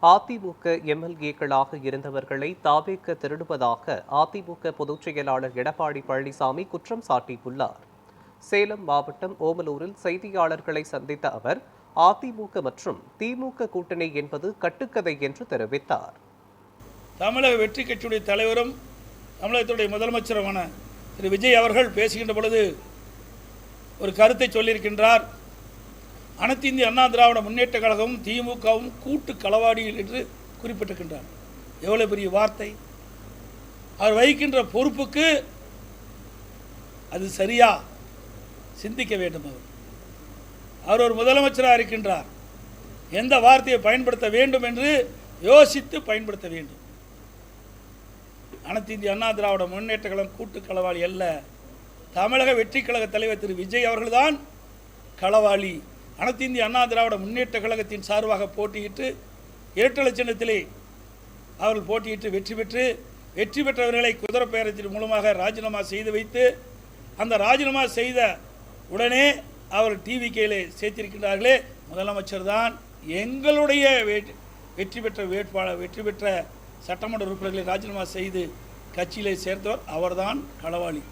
அதிமுக எம்எல்ஏக்களாக இருந்தவர்களை தாவேக்க திருடுவதாக அதிமுக பொதுச் செயலாளர் எடப்பாடி பழனிசாமி குற்றம் சாட்டியுள்ளார். சேலம் மாவட்டம் ஓமலூரில் செய்தியாளர்களை சந்தித்த அவர், அதிமுக மற்றும் திமுக கூட்டணி என்பது கட்டுக்கதை என்று தெரிவித்தார். தமிழக வெற்றி கட்சியுடைய தலைவரும் தமிழகத்துடைய முதலமைச்சருமான திரு விஜய் அவர்கள் பேசுகின்ற பொழுது ஒரு கருத்தை சொல்லியிருக்கின்றார். அனைத்து இந்திய அண்ணா திராவிட முன்னேற்ற கழகமும் திமுகவும் கூட்டு களவாடிகள் என்று குறிப்பிட்டிருக்கின்றார். எவ்வளவு பெரிய வார்த்தை! அவர் வகிக்கின்ற பொறுப்புக்கு அது சரியா? சிந்திக்க வேண்டும். அவர் ஒரு முதலமைச்சராக இருக்கின்றார். எந்த வார்த்தையை பயன்படுத்த வேண்டும் என்று யோசித்து பயன்படுத்த வேண்டும். அனைத்து இந்திய அண்ணா திராவிட முன்னேற்ற கழகம் கூட்டு களவாளி அல்ல. தமிழக வெற்றி கழக தலைவர் திரு விஜய் அவர்கள்தான் களவாளி. அனைத்து இந்திய அண்ணா திராவிட முன்னேற்ற கழகத்தின் சார்பாக போட்டியிட்டு இரட்டை சின்னத்திலே அவர்கள் போட்டியிட்டு வெற்றி பெற்றவர்களை குதிரை பேரத்தின் மூலமாக ராஜினாமா செய்து வைத்து, அந்த ராஜினாமா செய்த உடனே அவர் டிவிகேல சேர்த்திருக்கின்றார்களே, முதலமைச்சர் தான் எங்களுடைய வெற்றி பெற்ற வேட்பாளர், வெற்றி பெற்ற சட்டமன்ற உறுப்பினர்களை ராஜினாமா செய்து கட்சியிலே சேர்த்தவர் அவர்தான் களவாளி.